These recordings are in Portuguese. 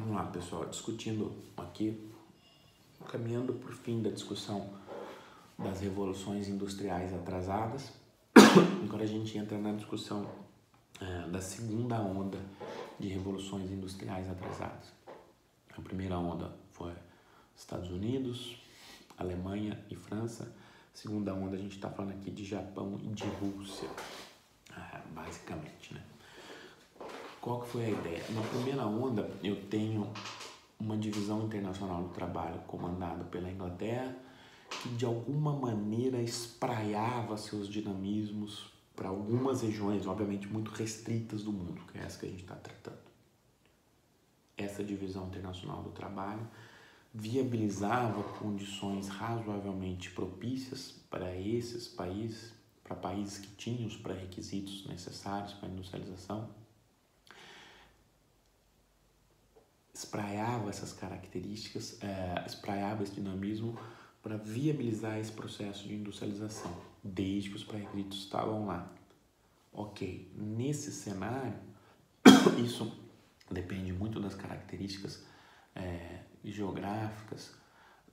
Vamos lá, pessoal, discutindo aqui, caminhando por fim da discussão das revoluções industriais atrasadas. Agora a gente entra na discussão da segunda onda de revoluções industriais atrasadas. A primeira onda foi Estados Unidos, Alemanha e França. A segunda onda a gente está falando aqui de Japão e de Rússia, basicamente, né? Qual que foi a ideia? Na primeira onda eu tenho uma divisão internacional do trabalho comandada pela Inglaterra, que de alguma maneira espraiava seus dinamismos para algumas regiões, obviamente muito restritas do mundo, que é essa que a gente está tratando. Essa divisão internacional do trabalho viabilizava condições razoavelmente propícias para esses países, para países que tinham os pré-requisitos necessários para a industrialização, espraiava essas características, espraiava esse dinamismo para viabilizar esse processo de industrialização, desde que os pré-requisitos estavam lá. Ok, nesse cenário, isso depende muito das características geográficas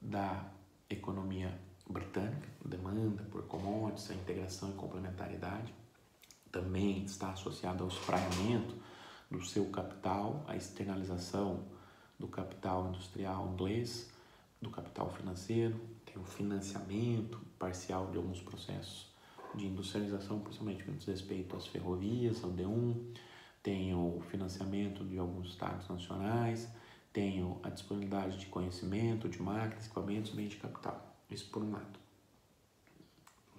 da economia britânica, demanda por commodities, a integração e complementaridade. Também está associado ao espraiamento do seu capital, a externalização do capital industrial inglês, do capital financeiro, tem o financiamento parcial de alguns processos de industrialização, principalmente com respeito às ferrovias, ao D1, tem o financiamento de alguns estados nacionais, tem a disponibilidade de conhecimento, de máquinas, equipamentos, meios de capital. Isso por um lado.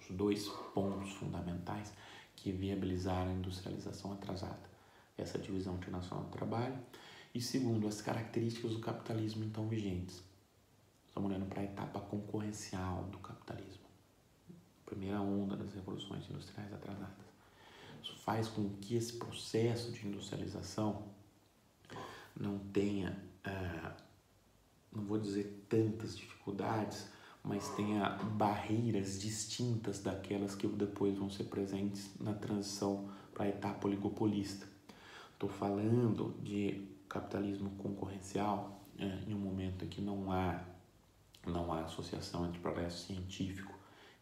Os dois pontos fundamentais que viabilizaram a industrialização atrasada. Essa divisão internacional do trabalho. E segundo, as características do capitalismo então vigentes. Estamos olhando para a etapa concorrencial do capitalismo. Primeira onda das revoluções industriais atrasadas. Isso faz com que esse processo de industrialização não tenha, não vou dizer tantas dificuldades, mas tenha barreiras distintas daquelas que depois vão ser presentes na transição para a etapa oligopolista. Estou falando de capitalismo concorrencial em um momento em que não há associação entre progresso científico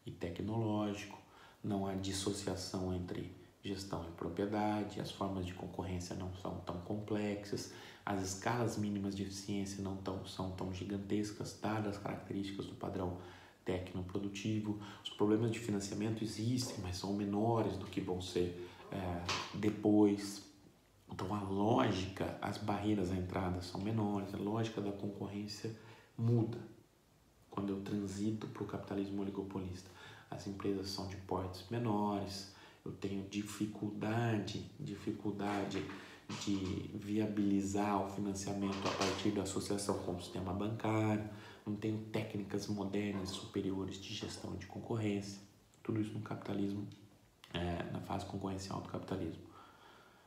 e tecnológico, não há dissociação entre gestão e propriedade, as formas de concorrência não são tão complexas, as escalas mínimas de eficiência não são tão gigantescas, dadas as características do padrão tecnoprodutivo. Os problemas de financiamento existem, mas são menores do que vão ser depois. Então a lógica, as barreiras à entrada são menores, a lógica da concorrência muda quando eu transito para o capitalismo oligopolista. As empresas são de portes menores, eu tenho dificuldade de viabilizar o financiamento a partir da associação com o sistema bancário, não tenho técnicas modernas superiores de gestão de concorrência, tudo isso no capitalismo, na fase concorrencial do capitalismo.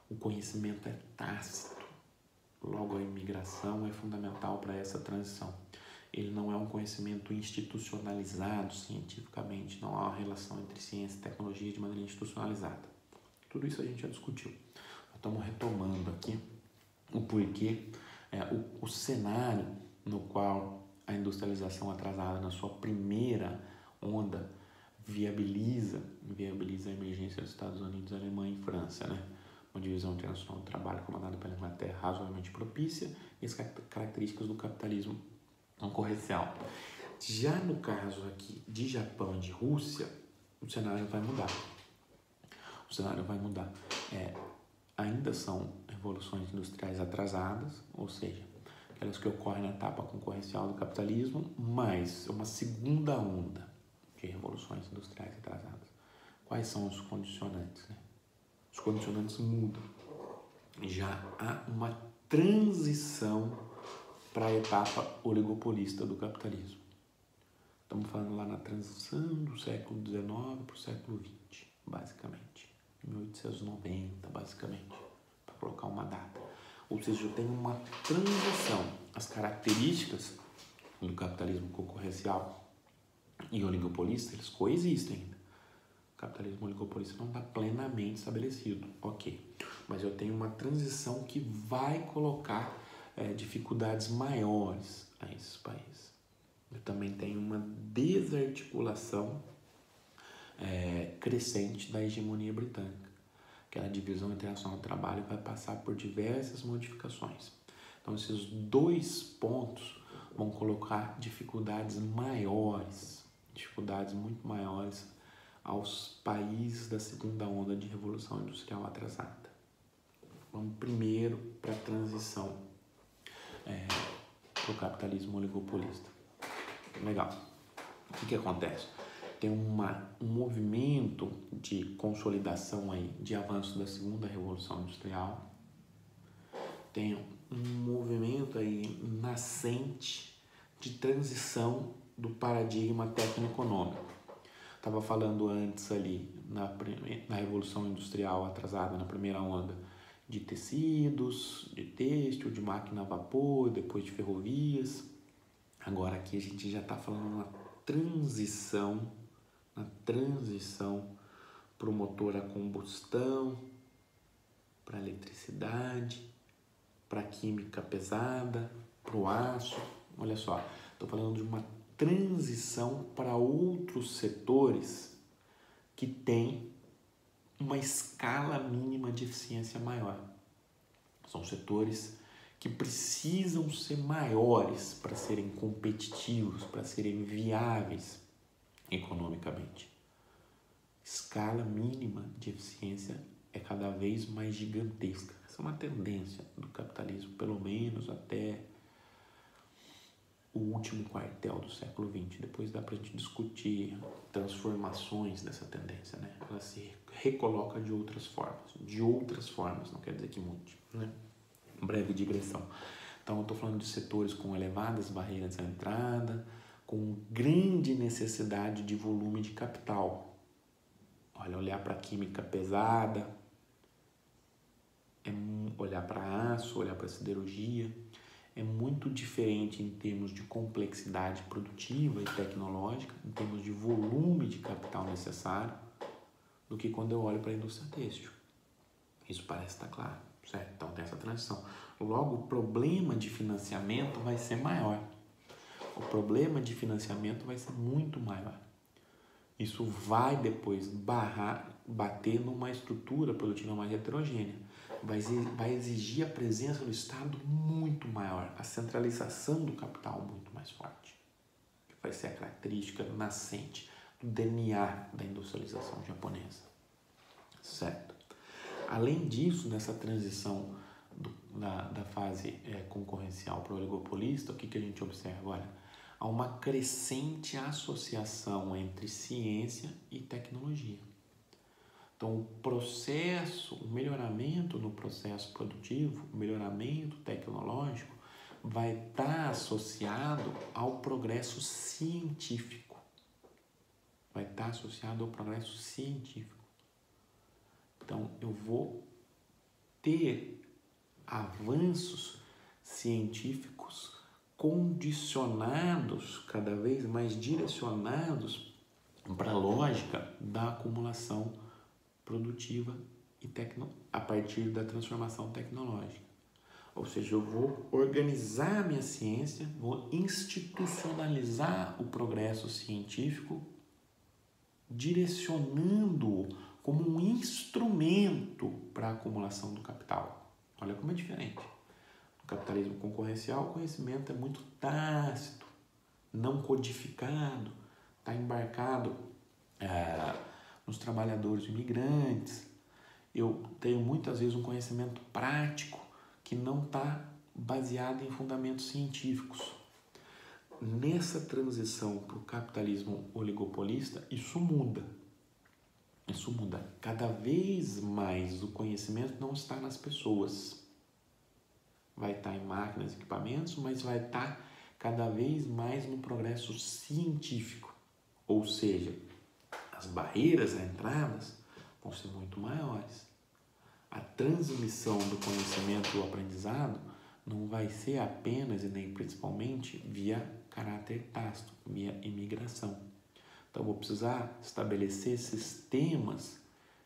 O conhecimento é tácito, logo a imigração é fundamental para essa transição. Ele não é um conhecimento institucionalizado cientificamente, não há uma relação entre ciência e tecnologia de maneira institucionalizada. Tudo isso a gente já discutiu. Nós estamos retomando aqui o porquê, o cenário no qual a industrialização atrasada na sua primeira onda viabiliza a emergência dos Estados Unidos, Alemanha e França, né? Uma divisão internacional do trabalho comandada pela Inglaterra razoavelmente propícia e as características do capitalismo concorrencial. Já no caso aqui de Japão e de Rússia, o cenário vai mudar. Ainda são revoluções industriais atrasadas, ou seja, aquelas que ocorrem na etapa concorrencial do capitalismo, mas uma segunda onda de revoluções industriais atrasadas. Quais são os condicionantes, né? Os condicionantes mudam. Já há uma transição para a etapa oligopolista do capitalismo. Estamos falando lá na transição do século XIX para o século XX, basicamente. 1890, basicamente, para colocar uma data. Ou seja, eu tenho uma transição. As características do capitalismo concorrencial e oligopolista, eles coexistem ainda. O capitalismo oligopolista não está plenamente estabelecido, ok. Mas eu tenho uma transição que vai colocar dificuldades maiores a esses países. Eu também tenho uma desarticulação crescente da hegemonia britânica. Aquela divisão internacional do trabalho vai passar por diversas modificações. Então, esses dois pontos vão colocar dificuldades muito maiores aos países da segunda onda de revolução industrial atrasada. Vamos primeiro para a transição para o capitalismo oligopolista. Legal. O que acontece? Tem um movimento de consolidação aí, de avanço da segunda revolução industrial. Tem um movimento aí nascente de transição do paradigma técnico-econômico. Estava falando antes ali na revolução industrial atrasada, na primeira onda, de tecidos, de têxtil, de máquina a vapor, depois de ferrovias. Agora aqui a gente já está falando na transição para o motor a combustão, para a eletricidade, para a química pesada, para o aço. Olha só, estou falando de uma transição para outros setores que têm uma escala mínima de eficiência maior. São setores que precisam ser maiores para serem competitivos, para serem viáveis economicamente. Escala mínima de eficiência é cada vez mais gigantesca. Essa é uma tendência do capitalismo, pelo menos até o último quartel do século XX. Depois dá para a gente discutir transformações dessa tendência, né? Ela se recoloca de outras formas, não quer dizer que mude, né? Breve digressão. Então, eu estou falando de setores com elevadas barreiras à entrada, com grande necessidade de volume de capital. Olhar para a química pesada, olhar para aço, olhar para siderurgia. É muito diferente em termos de complexidade produtiva e tecnológica, em termos de volume de capital necessário, do que quando eu olho para a indústria têxtil. Isso parece estar claro, certo? Então tem essa transição. Logo, o problema de financiamento vai ser maior. O problema de financiamento vai ser muito maior. Isso vai depois bater numa estrutura produtiva mais heterogênea. Vai exigir a presença do Estado muito maior, a centralização do capital muito mais forte, que vai ser a característica nascente do DNA da industrialização japonesa, certo? Além disso, nessa transição da fase concorrencial para o oligopolista, o que a gente observa agora? Há uma crescente associação entre ciência e tecnologia. Então, o melhoramento no processo produtivo, o melhoramento tecnológico vai estar associado ao progresso científico. Então, eu vou ter avanços científicos condicionados, cada vez mais direcionados para a lógica da acumulação produtiva e a partir da transformação tecnológica. Ou seja, eu vou organizar a minha ciência, vou institucionalizar o progresso científico, direcionando-o como um instrumento para a acumulação do capital. Olha como é diferente. No capitalismo concorrencial, o conhecimento é muito tácito, não codificado, está embarcado nos trabalhadores imigrantes. Eu tenho muitas vezes um conhecimento prático que não está baseado em fundamentos científicos. Nessa transição para o capitalismo oligopolista, isso muda. Cada vez mais o conhecimento não está nas pessoas. Vai estar em máquinas, equipamentos, mas vai estar cada vez mais no progresso científico. Ou seja, as barreiras à entrada vão ser muito maiores. A transmissão do conhecimento e do aprendizado não vai ser apenas e nem principalmente via caráter tácito, via imigração. Então, eu vou precisar estabelecer sistemas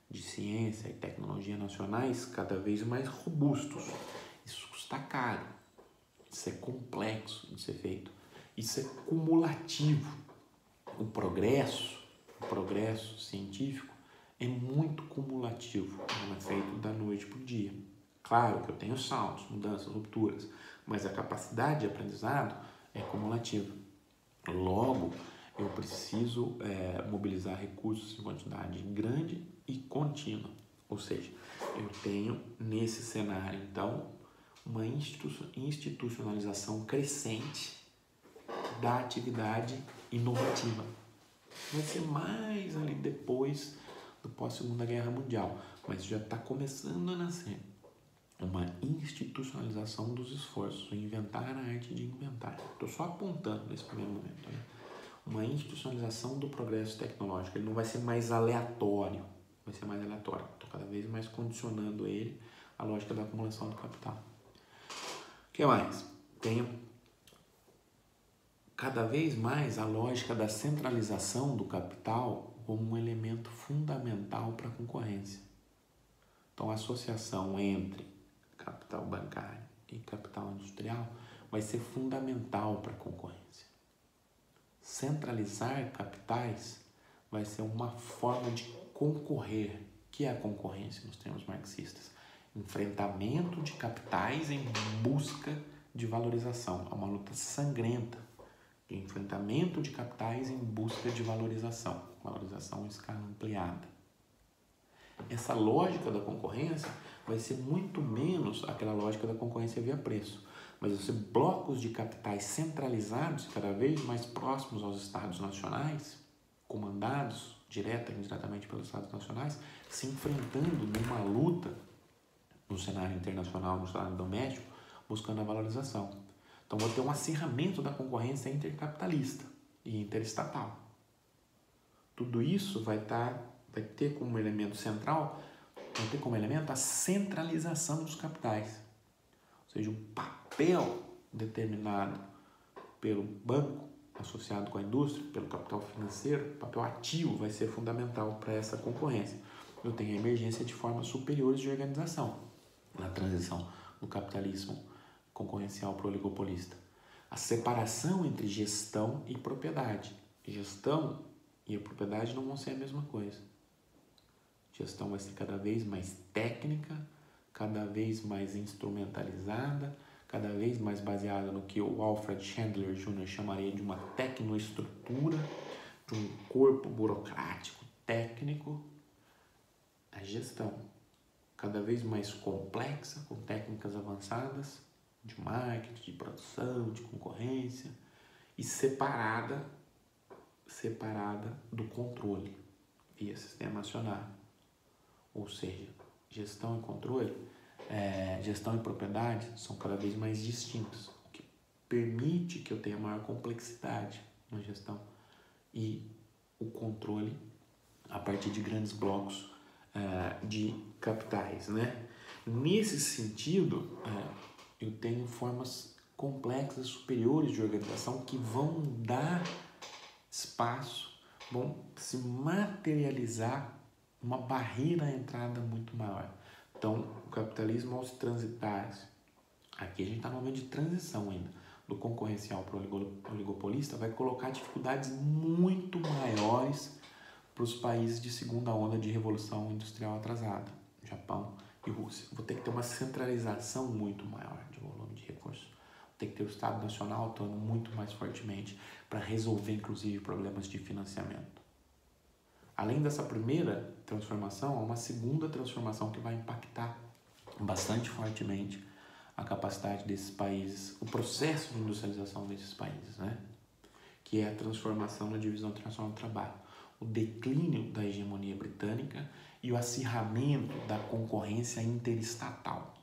de ciência e tecnologia nacionais cada vez mais robustos. Isso custa caro. Isso é complexo de ser feito. Isso é cumulativo. O progresso científico é muito cumulativo, não é feito da noite para o dia. Claro que eu tenho saltos, mudanças, rupturas, mas a capacidade de aprendizado é cumulativa. Logo, eu preciso mobilizar recursos em quantidade grande e contínua. Ou seja, eu tenho nesse cenário, então, uma institucionalização crescente da atividade inovativa. Vai ser mais ali depois do pós-Segunda Guerra Mundial, mas já está começando a nascer uma institucionalização dos esforços, inventar a arte de inventar. Estou só apontando nesse primeiro momento, né? Uma institucionalização do progresso tecnológico. Ele não vai ser mais aleatório, Estou cada vez mais condicionando ele à lógica da acumulação do capital. O que mais? Tenho cada vez mais a lógica da centralização do capital como um elemento fundamental para a concorrência. Então, a associação entre capital bancário e capital industrial vai ser fundamental para a concorrência. Centralizar capitais vai ser uma forma de concorrer, que é a concorrência nos termos marxistas. Enfrentamento de capitais em busca de valorização. É uma luta sangrenta de enfrentamento de capitais em busca de valorização em escala ampliada. Essa lógica da concorrência vai ser muito menos aquela lógica da concorrência via preço, mas vai ser blocos de capitais centralizados, cada vez mais próximos aos estados nacionais, comandados direta e indiretamente pelos estados nacionais, se enfrentando numa luta no cenário internacional, no cenário doméstico, buscando a valorização. Então, vou ter um acirramento da concorrência intercapitalista e interestatal. Tudo isso vai ter como elemento central, a centralização dos capitais. Ou seja, o papel determinado pelo banco, associado com a indústria, pelo capital financeiro, o papel ativo vai ser fundamental para essa concorrência. Eu tenho a emergência de formas superiores de organização na transição do capitalismo concorrencial para o oligopolista. A separação entre gestão e propriedade. Gestão e a propriedade não vão ser a mesma coisa. Gestão vai ser cada vez mais técnica, cada vez mais instrumentalizada, cada vez mais baseada no que o Alfred Chandler Jr. chamaria de uma tecnoestrutura, de um corpo burocrático técnico. A gestão cada vez mais complexa, com técnicas avançadas de marketing, de produção, de concorrência, e separada do controle via sistema acionário. Ou seja, gestão e controle, gestão e propriedade são cada vez mais distintos, o que permite que eu tenha maior complexidade na gestão e o controle a partir de grandes blocos de capitais, né? Nesse sentido, eu tenho formas complexas superiores de organização que vão dar espaço, vão se materializar uma barreira à entrada muito maior. Então, o capitalismo, ao se transitar, aqui a gente está no momento de transição ainda, do concorrencial para o oligopolista, vai colocar dificuldades muito maiores para os países de segunda onda de revolução industrial atrasada, Japão e Rússia. Vou ter que ter uma centralização muito maior de volume de recursos. Vou ter que ter o Estado Nacional atuando muito mais fortemente para resolver, inclusive, problemas de financiamento. Além dessa primeira transformação, há uma segunda transformação que vai impactar bastante fortemente a capacidade desses países, o processo de industrialização desses países, né? Que é a transformação na divisão internacional do trabalho, o declínio da hegemonia britânica e o acirramento da concorrência interestatal.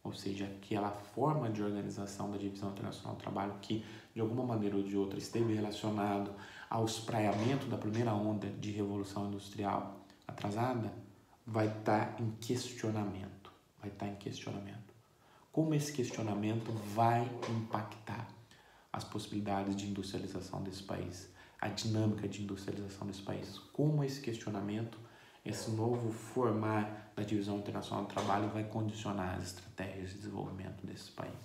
Ou seja, aquela forma de organização da divisão internacional do trabalho que, de alguma maneira ou de outra, esteve relacionado ao espraiamento da primeira onda de revolução industrial atrasada, vai estar em questionamento. Como esse questionamento vai impactar as possibilidades de industrialização desse país, a dinâmica de industrialização desse país? Como esse questionamento, esse novo formar da divisão internacional do trabalho vai condicionar as estratégias de desenvolvimento desses países?